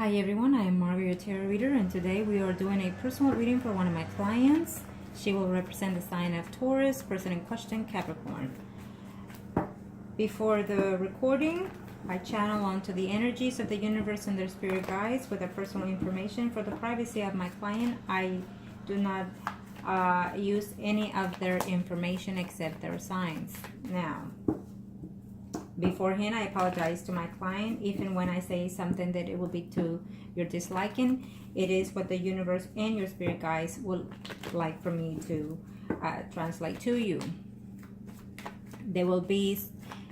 Hi everyone, I am Margourtarotreader, and today we are doing a personal reading for one of my clients. She will represent the sign of Taurus, person in question Capricorn. Before the recording, I channel onto the energies of the universe and their spirit guides with their personal information. For the privacy of my client, I do not use any of their information except their signs. Now, beforehand, I apologize to my client if and when I say something that it will be to your disliking. It is what the universe and your spirit guides would like for me to translate to you. There will be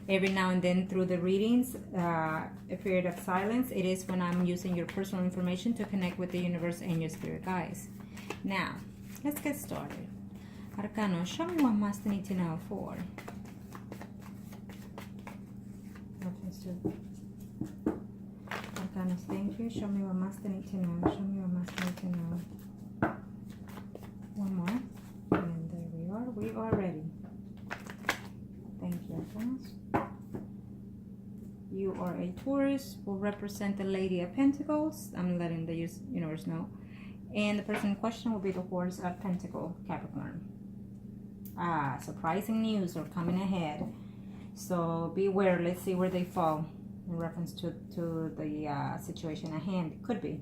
every now and then through the readings a period of silence. It is when I'm using your personal information to connect with the universe and your spirit guides. Now, let's get started. Arcano, show me what must I need to know for. Arcanos, thank you. Show me what must I need to know. Show me what must I need to know. One more. And there we are. We are ready. Thank you, Arcanos. You are a Taurus. Will represent the Lady of Pentacles. I'm letting the universe know. And the person in question will be the Horse of Pentacle, Capricorn. Surprising news are coming ahead. So beware. Let's see where they fall in reference to the situation at hand. It could be.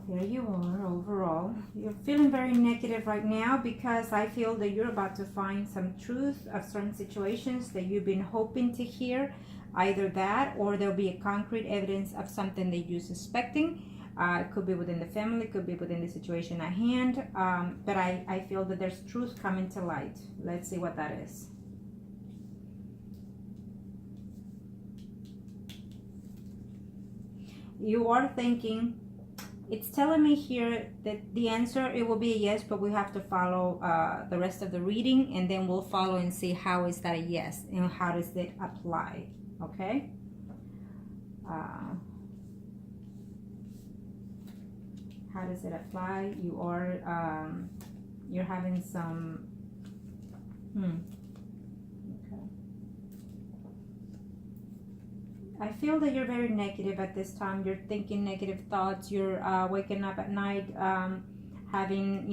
Here you are overall. You're feeling very negative right now because I feel that you're about to find some truth of certain situations that you've been hoping to hear. Either that or there'll be a concrete evidence of something that you're suspecting. It could be within the family, could be within the situation at hand. But I feel that there's truth coming to light. Let's see what that is. You are thinking, it's telling me here that the answer, it will be a yes, but we have to follow the rest of the reading, and then we'll follow and see how is that a yes and how does it apply. Okay? How does it apply? You are you're having some I feel that you're very negative at this time. You're thinking negative thoughts. You're waking up at night having,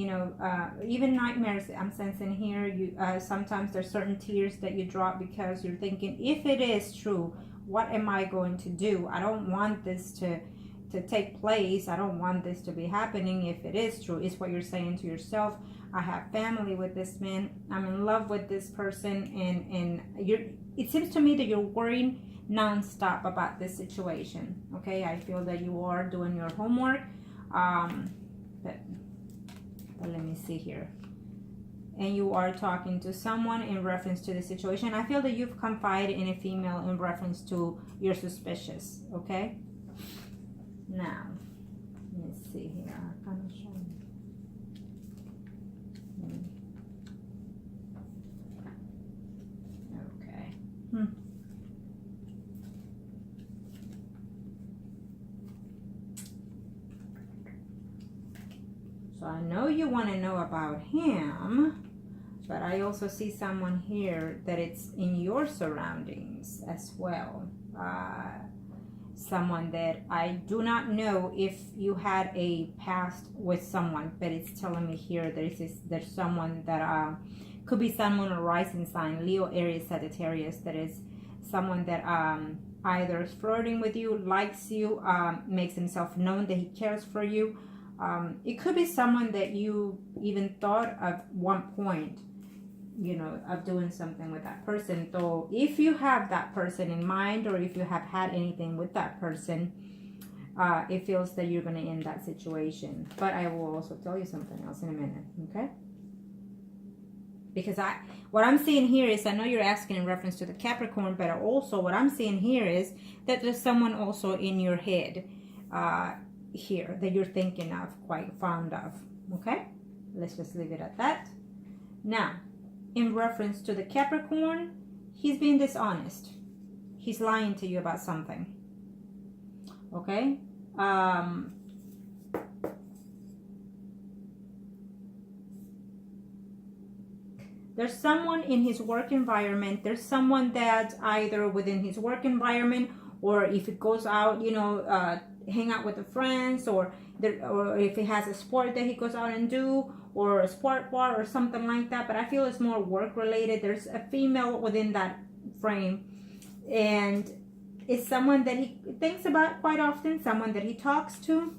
even nightmares. I'm sensing here. You sometimes there's certain tears that you drop because you're thinking, if it is true, what am I going to do? I don't want this to take place. I don't want this to be happening. If it is true, it's what you're saying to yourself. I have family with this man. I'm in love with this person, and it seems to me that you're worrying non-stop about this situation. Okay, I feel that you are doing your homework, but let me see here. And you are talking to someone in reference to the situation. I feel that you've confided in a female in reference to your suspicious. Okay, now let's see here. Okay. So I know you want to know about him, but I also see someone here that it's in your surroundings as well. Someone that I do not know if you had a past with someone, but it's telling me here there's someone that could be someone a rising sign, Leo, Aries, Sagittarius, that is someone that either is flirting with you, likes you, makes himself known that he cares for you. It could be someone that you even thought of one point, of doing something with that person. So if you have that person in mind, or if you have had anything with that person, it feels that you're going to end that situation. But I will also tell you something else in a minute, okay? Because what I'm seeing here is, I know you're asking in reference to the Capricorn, but also what I'm seeing here is that there's someone also in your head here that you're thinking of, quite fond of. Okay, let's just leave it at that. Now, in reference to the Capricorn, he's being dishonest. He's lying to you about something. Okay, there's someone in his work environment. There's someone that either within his work environment or if it goes out, you know, hang out with the friends, or if it has a sport that he goes out and do, or a sport bar or something like that. But I feel it's more work related. There's a female within that frame, and it's someone that he thinks about quite often, someone that he talks to.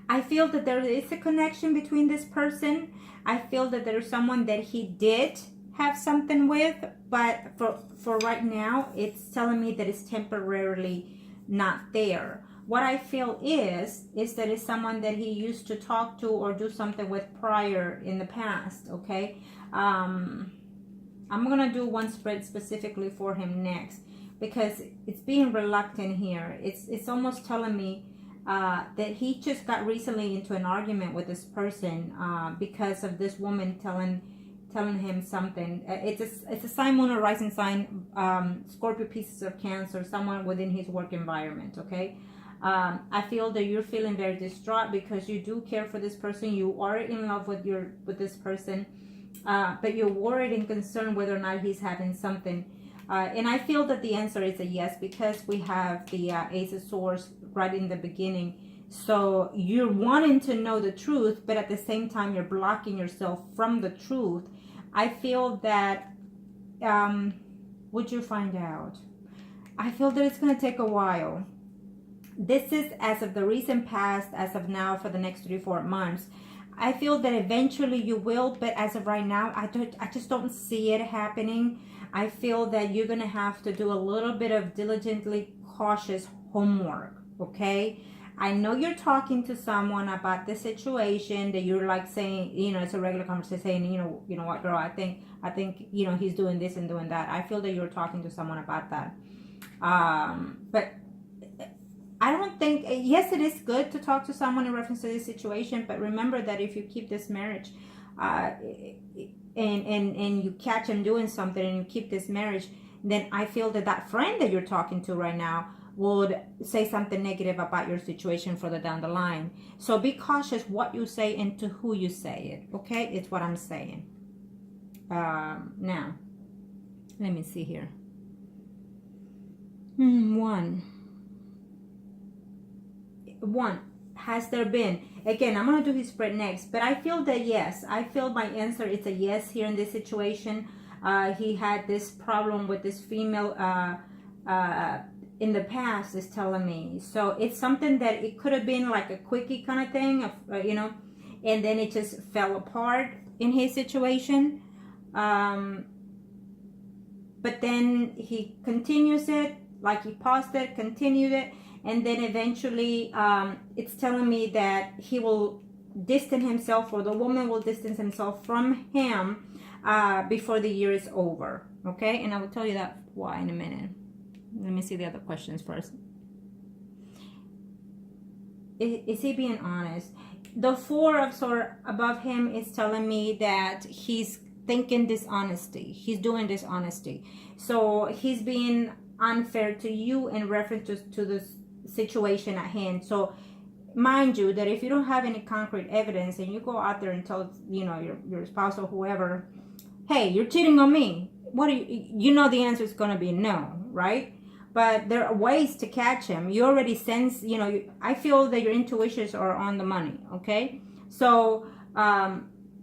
I feel that there is a connection between this person. I feel that there's someone that he did have something with, but for right now, it's telling me that it's temporarily not there. What I feel is that it's someone that he used to talk to or do something with prior in the past, okay? I'm gonna do one spread specifically for him next, because it's being reluctant here. It's almost telling me that he just got recently into an argument with this person because of this woman telling him something. It's a sign, moon, or rising sign, Scorpio, Pisces, or Cancer, someone within his work environment, okay? I feel that you're feeling very distraught because you do care for this person. You are in love with this person, but you're worried and concerned whether or not he's having something. And I feel that the answer is a yes, because we have the Ace of Swords right in the beginning. So you're wanting to know the truth, but at the same time, you're blocking yourself from the truth. I feel that, would you find out? I feel that it's going to take a while. This is as of the recent past, as of now, for the next 3-4 months. I feel that eventually you will, but as of right now, I just don't see it happening. I feel that you're going to have to do a little bit of diligently cautious homework, okay? I know you're talking to someone about the situation, that you're like saying, you know, it's a regular conversation, saying, you know what, girl, I think, you know, he's doing this and doing that. I feel that you're talking to someone about that. But I don't think, yes, it is good to talk to someone in reference to this situation, but remember that if you keep this marriage, and you catch him doing something and you keep this marriage, then I feel that friend that you're talking to right now would say something negative about your situation further down the line. So be cautious what you say and to who you say it, okay? It's what I'm saying. Now, let me see here. One, has there been, again, I'm going to do his spread next, but I feel that yes, I feel my answer is a yes here in this situation. He had this problem with this female in the past, is telling me. So it's something that it could have been like a quickie kind of thing, you know, and then it just fell apart in his situation. But then he continues it, like he paused it, continued it, and then eventually it's telling me that he will distance himself, or the woman will distance himself from him before the year is over, okay? And I will tell you that why in a minute. Let me see the other questions first. Is he being honest? The Four of Swords above him is telling me that he's thinking dishonesty. He's doing dishonesty. So he's being unfair to you in reference to the situation at hand. So mind you that if you don't have any concrete evidence and you go out there and tell, you know, your spouse or whoever, hey, you're cheating on me, what do you know the answer is going to be no, right? But there are ways to catch him. You already sense, you know, I feel that your intuitions are on the money, okay? So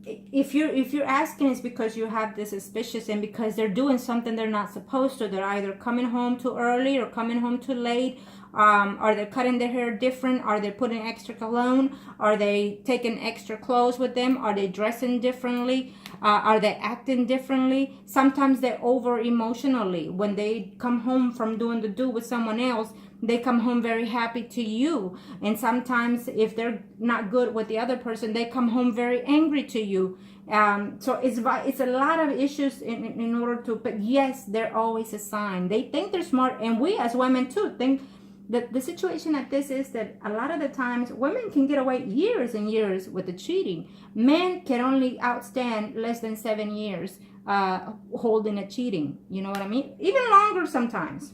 if you're asking, it's because you have this suspicious, and because they're doing something they're not supposed to. They're either coming home too early or coming home too late. Are they cutting their hair different? Are they putting extra cologne? Are they taking extra clothes with them? Are they dressing differently? Are they acting differently? Sometimes they're over emotionally. When they come home from doing the do with someone else, they come home very happy to you. And sometimes if they're not good with the other person, they come home very angry to you. So it's a lot of issues in order to, but yes, they're always a sign. They think they're smart, and we as women too think that the situation like this is that a lot of the times women can get away years and years with the cheating. Men can only outstand less than 7 years holding a cheating. You know what I mean? Even longer sometimes.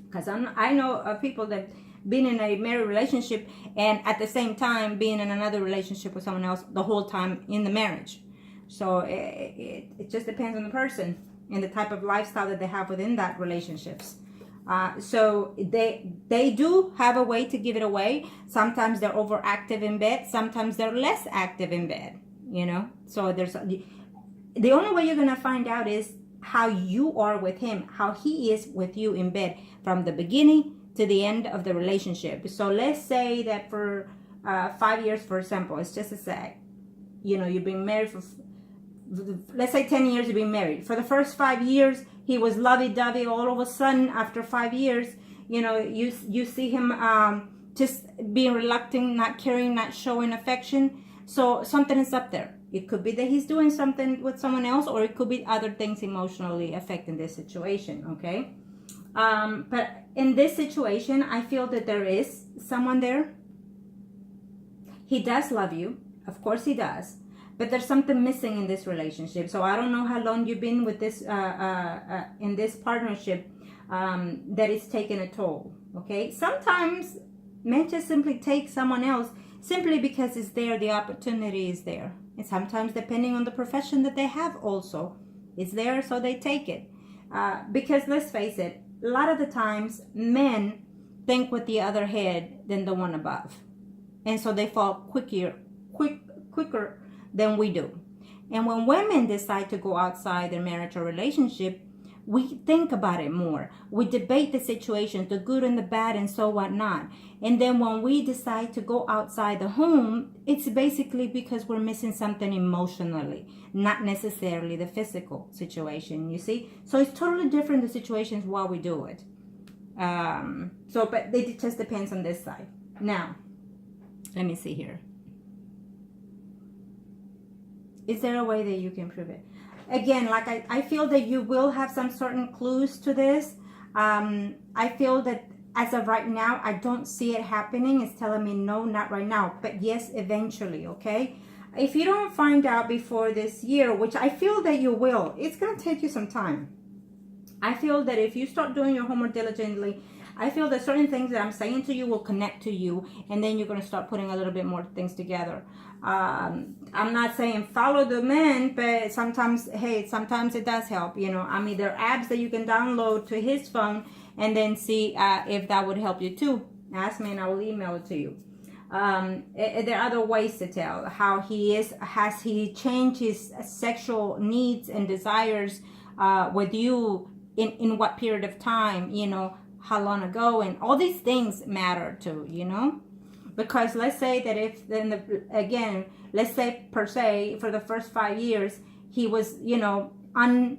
Because I know of people that been in a married relationship and at the same time being in another relationship with someone else the whole time in the marriage. So it just depends on the person and the type of lifestyle that they have within that relationships. So they do have a way to give it away. Sometimes they're overactive in bed. Sometimes they're less active in bed, you know. So the only way you're going to find out is how you are with him, how he is with you in bed from the beginning to the end of the relationship. So let's say that for 5 years, for example, it's just a say, you know, you've been married for, let's say 10 years you've been married. For the first 5 years, he was lovey-dovey. All of a sudden, after 5 years, you know, you see him just being reluctant, not caring, not showing affection. So something is up there. It could be that he's doing something with someone else, or it could be other things emotionally affecting this situation, okay? But in this situation, I feel that there is someone there. He does love you. Of course he does. But there's something missing in this relationship. So I don't know how long you've been with this in this partnership that is taking a toll. Okay. Sometimes men just simply take someone else simply because it's there, the opportunity is there. And sometimes depending on the profession that they have also, it's there, so they take it. Because let's face it, a lot of the times men think with the other head than the one above. And so they fall quicker than we do. And when women decide to go outside their marriage or relationship, we think about it more. We debate the situation, the good and the bad and so whatnot. And then when we decide to go outside the home, it's basically because we're missing something emotionally, not necessarily the physical situation, you see? So it's totally different, the situations while we do it. But it just depends on this side. Now, let me see here. Is there a way that you can prove it? Again, like I feel that you will have some certain clues to this. I feel that as of right now, I don't see it happening. It's telling me no, not right now. But yes, eventually, okay? If you don't find out before this year, which I feel that you will, it's going to take you some time. I feel that if you start doing your homework diligently, I feel that certain things that I'm saying to you will connect to you, and then you're going to start putting a little bit more things together. I'm not saying follow the man, but sometimes, hey, sometimes it does help. You know, I mean, there are apps that you can download to his phone and then see if that would help you too. Ask me and I will email it to you. There are other ways to tell how he is. Has he changed his sexual needs and desires with you in what period of time, you know, how long ago, and all these things matter too, you know. Because let's say that if then let's say per se for the first 5 years he was, you know, in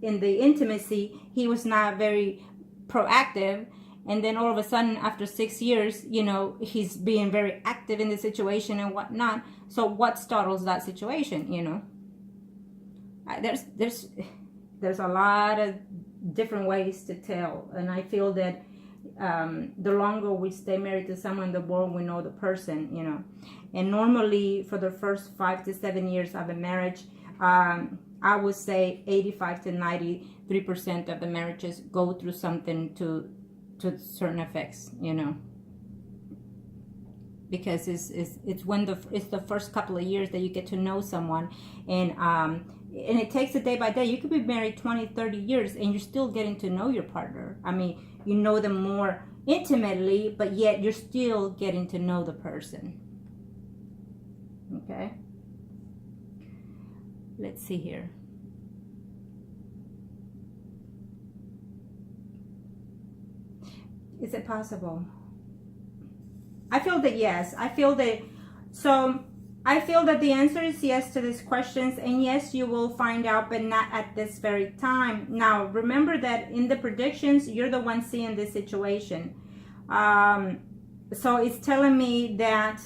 the intimacy he was not very proactive, and then all of a sudden after 6 years, you know, he's being very active in the situation and whatnot. So what startles that situation, you know? There's a lot of different ways to tell, and I feel that the longer we stay married to someone, the more we know the person, you know. And normally for the first 5 to 7 years of a marriage, I would say 85 to 93% of the marriages go through something to certain effects, you know, because it's when it's the first couple of years that you get to know someone, and it takes it day by day. You could be married 20, 30 years and you're still getting to know your partner. I mean, you know them more intimately, but yet you're still getting to know the person. Okay. Let's see here. Is it possible? I feel that yes. I feel that the answer is yes to these questions, and yes, you will find out, but not at this very time. Now, remember that in the predictions, you're the one seeing this situation. So it's telling me that,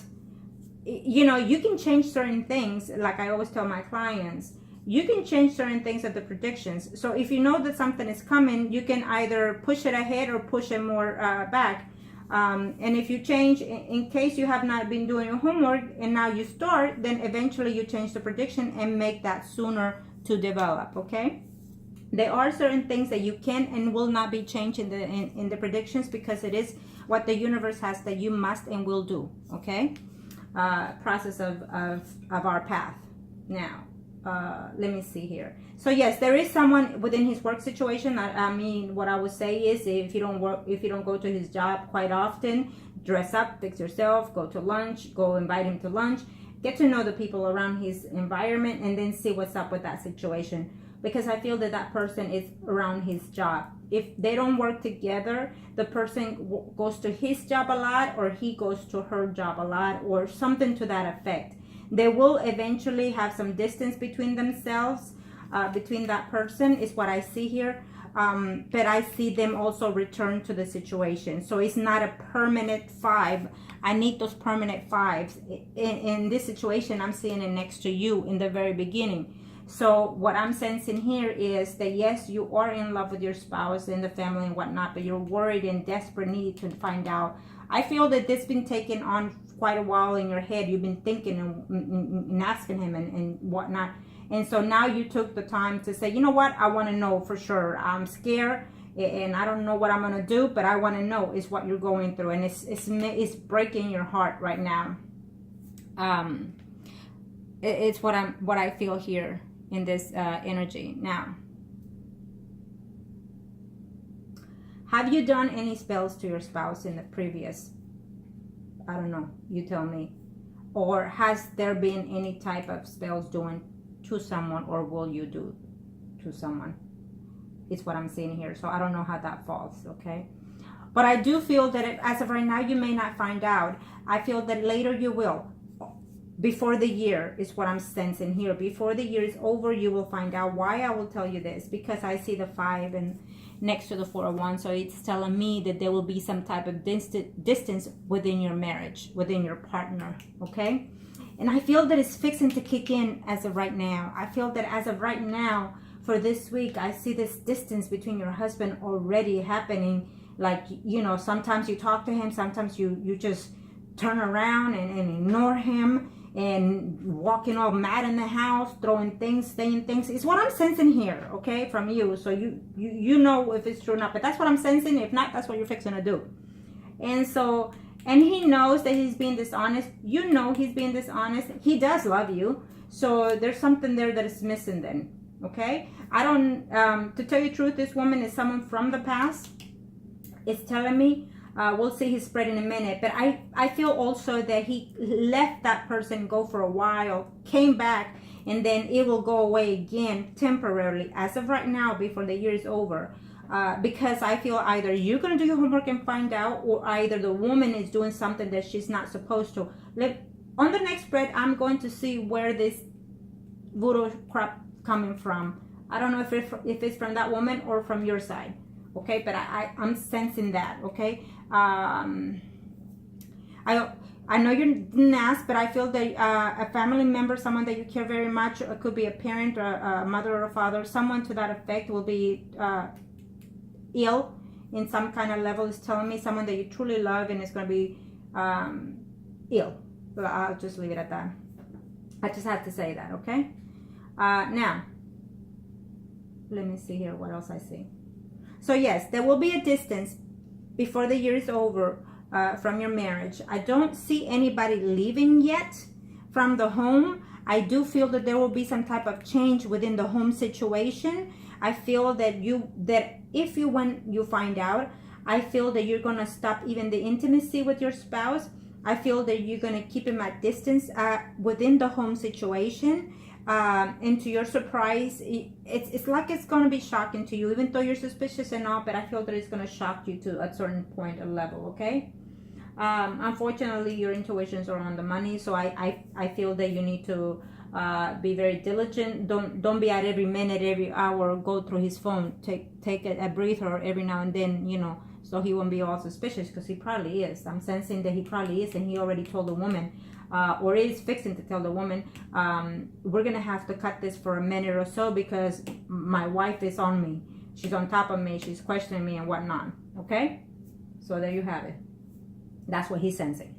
you know, you can change certain things. Like I always tell my clients, you can change certain things of the predictions. So if you know that something is coming, you can either push it ahead or push it more back. And if you change, in case you have not been doing your homework and now you start, then eventually you change the prediction and make that sooner to develop. Okay, there are certain things that you can and will not be changed in the predictions, because it is what the universe has that you must and will do. Okay, process of our path. Now, let me see here. So yes, there is someone within his work situation. I mean, what I would say is, if you don't go to his job quite often, dress up, fix yourself, go to lunch, go invite him to lunch, get to know the people around his environment, and then see what's up with that situation. Because I feel that that person is around his job. If they don't work together, the person goes to his job a lot, or he goes to her job a lot, or something to that effect. They will eventually have some distance between themselves, between that person, is what I see here. But I see them also return to the situation. So it's not a permanent 5. I need those permanent 5s. In this situation, I'm seeing it next to you in the very beginning. So what I'm sensing here is that yes, you are in love with your spouse and the family and whatnot, but you're worried and desperate need to find out. I feel that this has been taken on quite a while in your head. You've been thinking and asking him and whatnot. And so now you took the time to say, you know what, I want to know for sure. I'm scared and I don't know what I'm going to do, but I want to know is what you're going through. And it's breaking your heart right now. It's what I feel here in this energy. Now, have you done any spells to your spouse in the previous, I don't know, you tell me, or has there been any type of spells doing to someone, or will you do to someone? It's what I'm seeing here. So I don't know how that falls, okay? But I do feel that as of right now, you may not find out. I feel that later you will. Before the year is what I'm sensing here. Before the year is over, you will find out. Why I will tell you this, because I see the 5 and next to the 4 of Wands. So it's telling me that there will be some type of distance within your marriage, within your partner, okay? And I feel that it's fixing to kick in as of right now. I feel that as of right now, for this week, I see this distance between your husband already happening. Like, you know, sometimes you talk to him, sometimes you just turn around and ignore him, and walking all mad in the house, throwing things, saying things. It's what I'm sensing here, okay, from you. So you know if it's true or not, but that's what I'm sensing. If not, that's what you're fixing to do. And so, and he knows that he's being dishonest. You know he's being dishonest. He does love you. So there's something there that is missing then, okay? I don't, to tell you the truth, this woman is someone from the past. It's telling me. We'll see his spread in a minute. But I feel also that he left that person go for a while, came back, and then it will go away again temporarily as of right now before the year is over. Because I feel either you're going to do your homework and find out, or either the woman is doing something that she's not supposed to. On the next spread, I'm going to see where this voodoo crap coming from. I don't know if it's from that woman or from your side. Okay, but I'm sensing that, okay? I know you didn't ask, but I feel that a family member, someone that you care very much, it could be a parent or a mother or a father, someone to that effect will be ill in some kind of level. Is telling me someone that you truly love and is going to be ill. So I'll just leave it at that. I just have to say that, okay? Now, let me see here what else I see. So yes, there will be a distance before the year is over from your marriage. I don't see anybody leaving yet from the home. I do feel that there will be some type of change within the home situation. I feel that when you find out, I feel that you're going to stop even the intimacy with your spouse. I feel that you're going to keep him at distance within the home situation. And to your surprise, it's like it's going to be shocking to you, even though you're suspicious and all, but I feel that it's going to shock you to a certain point of level, okay? Unfortunately, your intuitions are on the money, so I feel that you need to be very diligent. Don't be at every minute, every hour, go through his phone. Take a breather every now and then, you know, so he won't be all suspicious, because he probably is. I'm sensing that he probably is, and he already told the woman, or is fixing to tell the woman, we're gonna have to cut this for a minute or so because my wife is on me. She's on top of me. She's questioning me and whatnot. Okay, so there you have it. That's what he's sensing.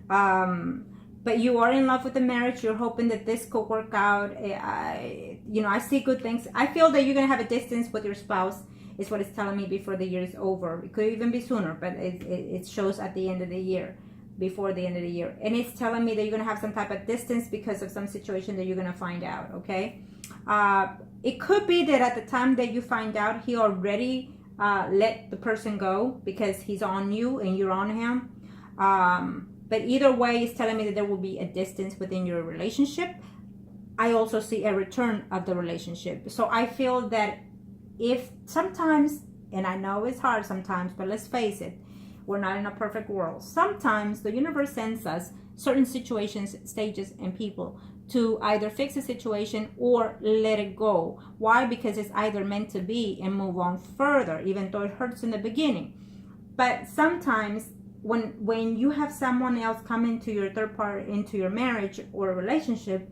But you are in love with the marriage. You're hoping that this could work out. I see good things. I feel that you're gonna have a distance with your spouse. Is what it's telling me before the year is over. It could even be sooner, but it shows at the end of the year. before the end of the year. And it's telling me that you're going to have some type of distance because of some situation that you're going to find out, okay? It could be that at the time that you find out, he already let the person go because he's on you and you're on him. But either way, it's telling me that there will be a distance within your relationship. I also see a return of the relationship. So I feel that if sometimes, and I know it's hard sometimes, but let's face it, we're not in a perfect world. Sometimes the universe sends us certain situations, stages, and people to either fix a situation or let it go. Why? Because it's either meant to be and move on further, even though it hurts in the beginning. But sometimes when you have someone else come into your third party, into your marriage or relationship,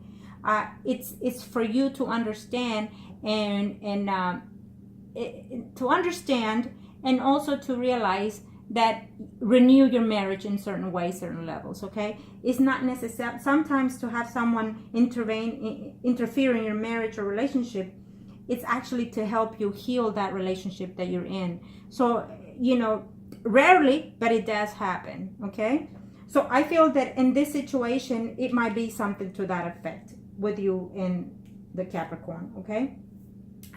it's for you to understand and to understand, and also to realize that renew your marriage in certain ways, certain levels, okay? It's not necessary sometimes to have someone interfere in your marriage or relationship. It's actually to help you heal that relationship that you're in. So, you know, rarely, but it does happen, okay? So I feel that in this situation, it might be something to that effect with you in the Capricorn, okay?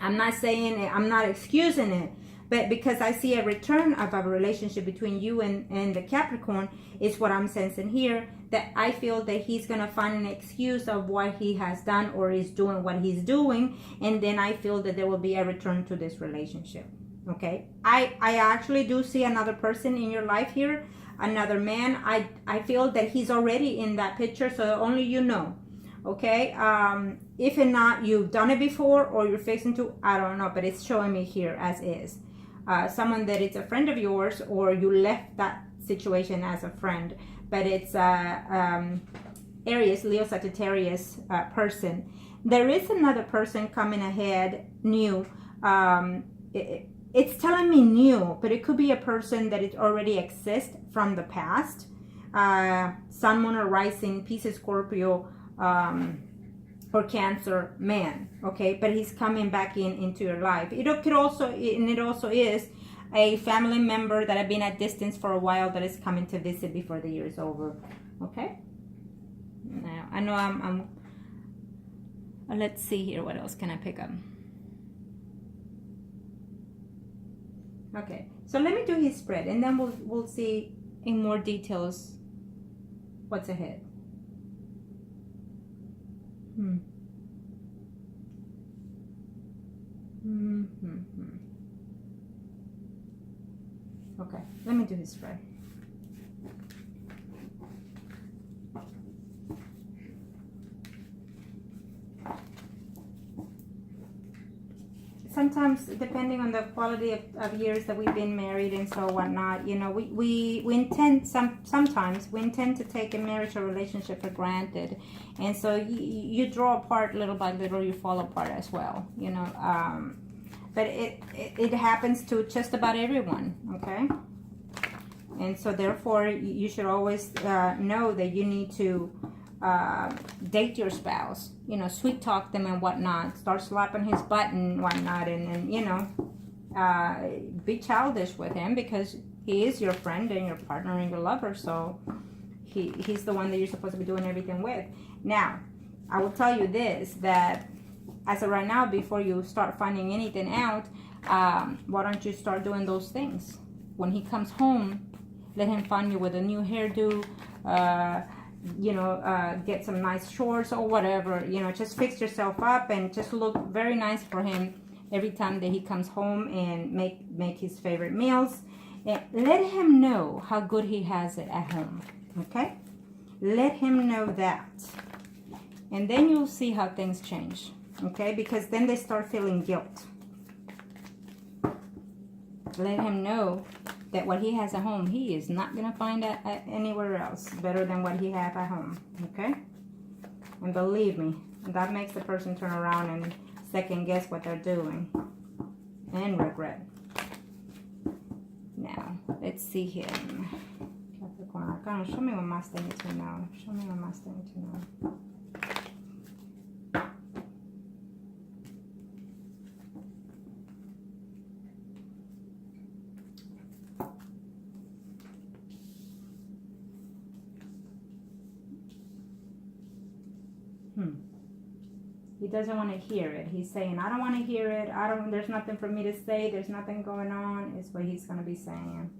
I'm not saying it, I'm not excusing it, but because I see a return of a relationship between you and the Capricorn, is what I'm sensing here, that I feel that he's going to find an excuse of what he has done or is doing what he's doing, and then I feel that there will be a return to this relationship, okay? I actually do see another person in your life here, another man. I feel that he's already in that picture, so only you know, okay? If not, you've done it before or you're fixing to, I don't know, but it's showing me here as is. Someone that it's a friend of yours, or you left that situation as a friend, but it's Aries, Leo, Sagittarius person. There is another person coming ahead, new. It's telling me new, but it could be a person that it already exists from the past. Sun, Moon, or Rising, Pisces, Scorpio, or Cancer man, okay? But he's coming back into your life. It could also, and it also is a family member that have been at distance for a while that is coming to visit before the year is over, okay? Now I know let's see here, what else can I pick up? Okay, so let me do his spread, and then we'll see in more details what's ahead. Okay, let me do his spread. Sometimes, depending on the quality of years that we've been married and so whatnot, you know, we intend sometimes we intend to take a marriage or relationship for granted, and so you draw apart little by little, you fall apart as well, you know. But it happens to just about everyone, okay? And so therefore, you should always know that you need to date your spouse, you know, sweet talk them and whatnot, start slapping his butt and whatnot, and you know, be childish with him, because he is your friend and your partner and your lover, so he's the one that you're supposed to be doing everything with. Now, I will tell you this, that as of right now, before you start finding anything out, why don't you start doing those things? When he comes home, let him find you with a new hairdo, you know, get some nice shorts or whatever, you know, just fix yourself up and just look very nice for him every time that he comes home, and make his favorite meals. And let him know how good he has it at home, okay? Let him know that, and then you'll see how things change, okay? Because then they start feeling guilt. Let him know that what he has at home, he is not going to find anywhere else better than what he has at home, okay? And believe me, that makes the person turn around and second guess what they're doing and regret. Now, let's see him. Capricorn Arcana, show me what my thing is to know. Show me what my thing is to know. He doesn't want to hear it. He's saying, I don't want to hear it. There's nothing for me to say. There's nothing going on, is what he's going to be saying.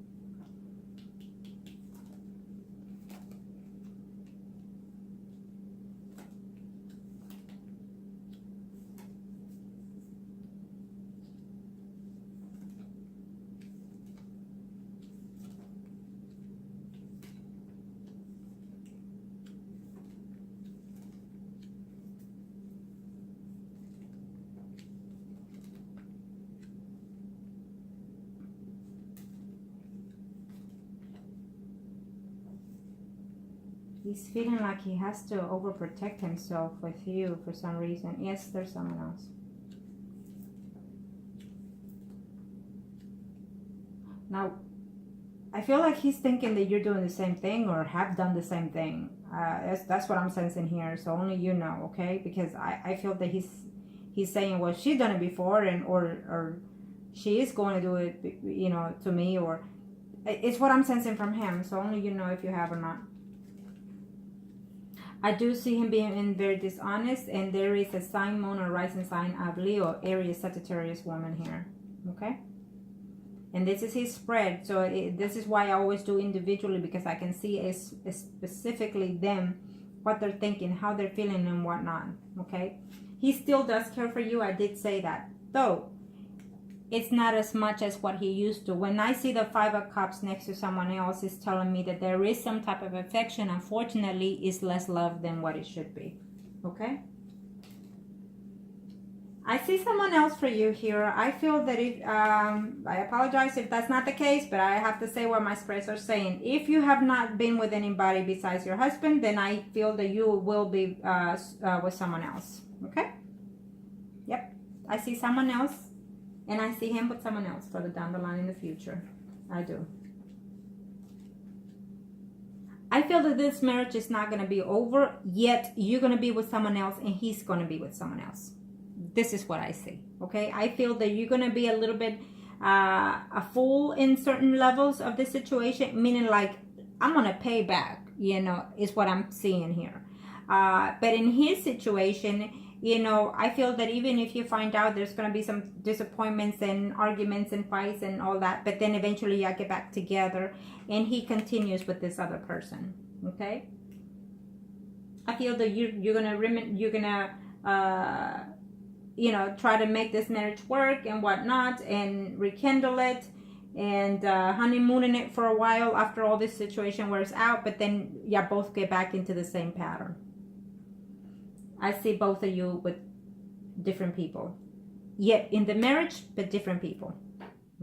He's feeling like he has to overprotect himself with you for some reason. Yes, there's someone else. Now, I feel like he's thinking that you're doing the same thing or have done the same thing. That's what I'm sensing here. So only you know, okay? Because I feel that he's saying, well, she's done it before, and or she is going to do it, you know, to me, or it's what I'm sensing from him. So only you know if you have or not. I do see him being very dishonest, and there is a sign, moon, or rising sign of Leo, Aries, Sagittarius woman here, okay? And this is his spread, so this is why I always do individually, because I can see specifically them, what they're thinking, how they're feeling, and whatnot, okay? He still does care for you, I did say that, though it's not as much as what he used to. When I see the 5 of Cups next to someone else, it's telling me that there is some type of affection. Unfortunately, it's less love than what it should be. Okay? I see someone else for you here. I feel that if, I apologize if that's not the case, but I have to say what my spreads are saying. If you have not been with anybody besides your husband, then I feel that you will be with someone else. Okay? Yep. I see someone else. And I see him with someone else further down the line in the future. I do. I feel that this marriage is not going to be over, yet you're going to be with someone else and he's going to be with someone else. This is what I see, okay? I feel that you're going to be a little bit a fool in certain levels of this situation, meaning like, I'm going to pay back, you know, is what I'm seeing here. But in his situation, you know, I feel that even if you find out there's going to be some disappointments and arguments and fights and all that, but then eventually you get back together and he continues with this other person, okay? I feel that you're gonna you know, try to make this marriage work and whatnot and rekindle it and honeymooning it for a while after all this situation wears out, but then you both get back into the same pattern. I see both of you with different people. Yet in the marriage, but different people.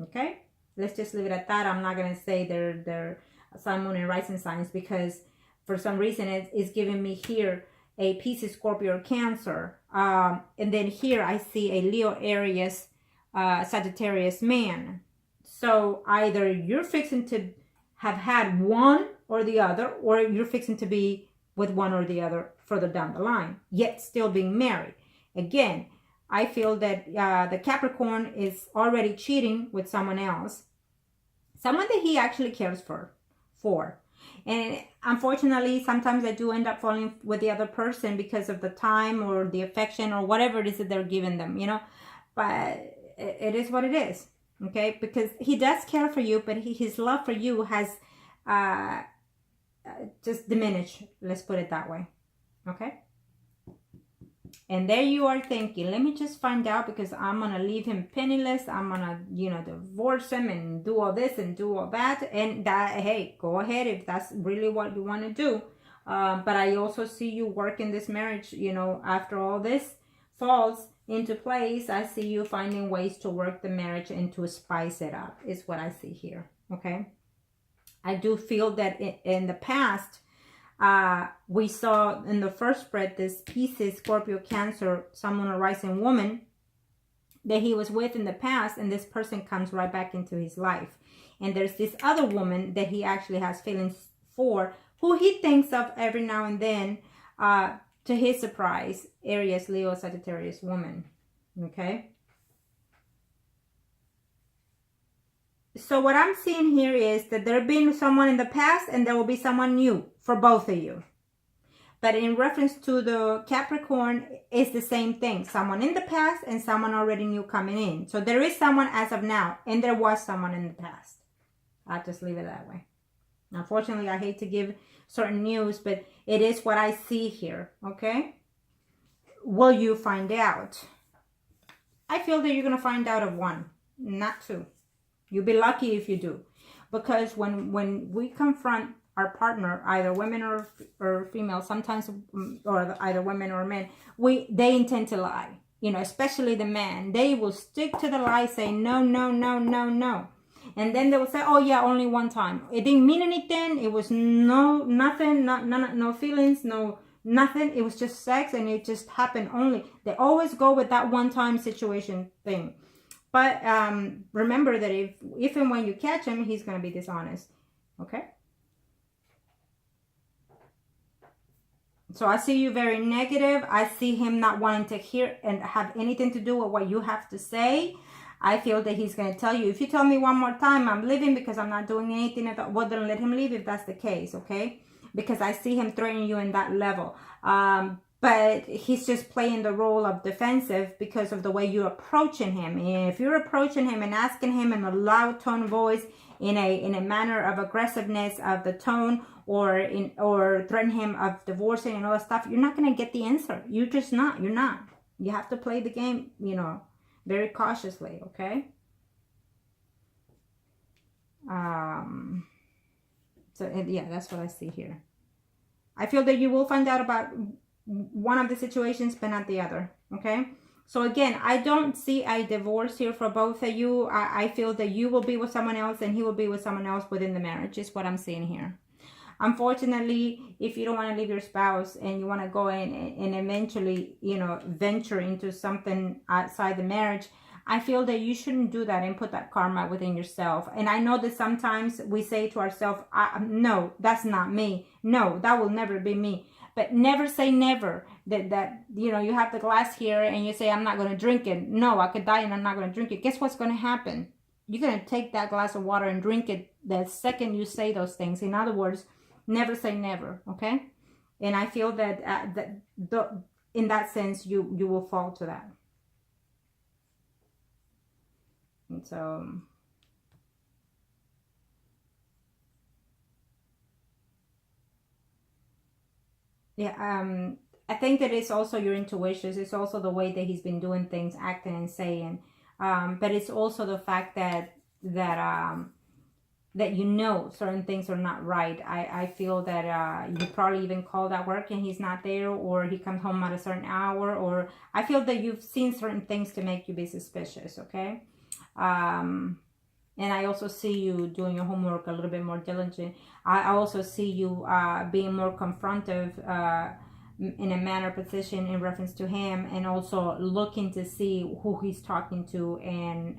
Okay? Let's just leave it at that. I'm not going to say they're sun, moon, and rising signs, because for some reason it's giving me here a Pisces, Scorpio, or Cancer. And then here I see a Leo, Aries, Sagittarius man. So either you're fixing to have had one or the other, or you're fixing to be with one or the other further down the line, yet still being married. Again, I feel that the Capricorn is already cheating with someone else, someone that he actually cares for. And unfortunately, sometimes I do end up falling with the other person because of the time or the affection or whatever it is that they're giving them, you know. But it is what it is, okay? Because he does care for you, but his love for you has just diminished, let's put it that way, okay? And there you are thinking, let me just find out, because I'm going to leave him penniless. I'm going to, you know, divorce him and do all this and do all that. And that, hey, go ahead if that's really what you want to do. But I also see you working this marriage, you know, after all this falls into place. I see you finding ways to work the marriage and to spice it up, is what I see here, okay? I do feel that in the past, we saw in the first spread this Pisces, Scorpio, Cancer, Sun, Moon, or Rising woman that he was with in the past, and this person comes right back into his life. And there's this other woman that he actually has feelings for, who he thinks of every now and then, to his surprise, Aries, Leo, Sagittarius woman, okay? So what I'm seeing here is that there been someone in the past and there will be someone new for both of you. But in reference to the Capricorn, it's the same thing. Someone in the past and someone already new coming in. So there is someone as of now, and there was someone in the past. I'll just leave it that way. Unfortunately, I hate to give certain news, but it is what I see here, okay? Will you find out? I feel that you're going to find out of one, not two. You'll be lucky if you do. Because when we confront our partner, either women or female, sometimes, or either women or men, they intend to lie. You know, especially the man. They will stick to the lie, say no, no, no, no, no. And then they will say, oh yeah, only one time. It didn't mean anything. It was nothing, no feelings, nothing. It was just sex, and it just happened only. They always go with that one-time situation thing. But remember that if and when you catch him, he's going to be dishonest. Okay? So I see you very negative. I see him not wanting to hear and have anything to do with what you have to say. I feel that he's going to tell you, if you tell me one more time, I'm leaving because I'm not doing anything. Well, then let him leave if that's the case, okay? Because I see him threatening you in that level. But he's just playing the role of defensive because of the way you're approaching him. If you're approaching him and asking him in a loud tone voice, in a manner of aggressiveness of the tone, or threaten him of divorcing and all that stuff, you're not going to get the answer. You're just not. You're not. You have to play the game, you know, very cautiously, okay? So yeah, that's what I see here. I feel that you will find out about one of the situations, but not the other, okay? So again, I don't see a divorce here for both of you. I feel that you will be with someone else and he will be with someone else within the marriage, is what I'm seeing here. Unfortunately, if you don't want to leave your spouse and you want to go in and eventually, you know, venture into something outside the marriage, I feel that you shouldn't do that and put that karma within yourself. And I know that sometimes we say to ourselves, no, that's not me. No, that will never be me. But never say never. That you know, you have the glass here and you say, I'm not going to drink it. No, I could die and I'm not going to drink it. Guess what's going to happen? You're going to take that glass of water and drink it the second you say those things. In other words, never say never, okay? And I feel that in that sense, you will fall to that. And so, yeah, I think that it's also your intuitions. It's also the way that he's been doing things, acting and saying. But it's also the fact that you know certain things are not right. I feel that you probably even called at work and he's not there, or he comes home at a certain hour, or I feel that you've seen certain things to make you be suspicious, okay? And I also see you doing your homework a little bit more diligent. I also see you being more confrontive in a manner position in reference to him, and also looking to see who he's talking to and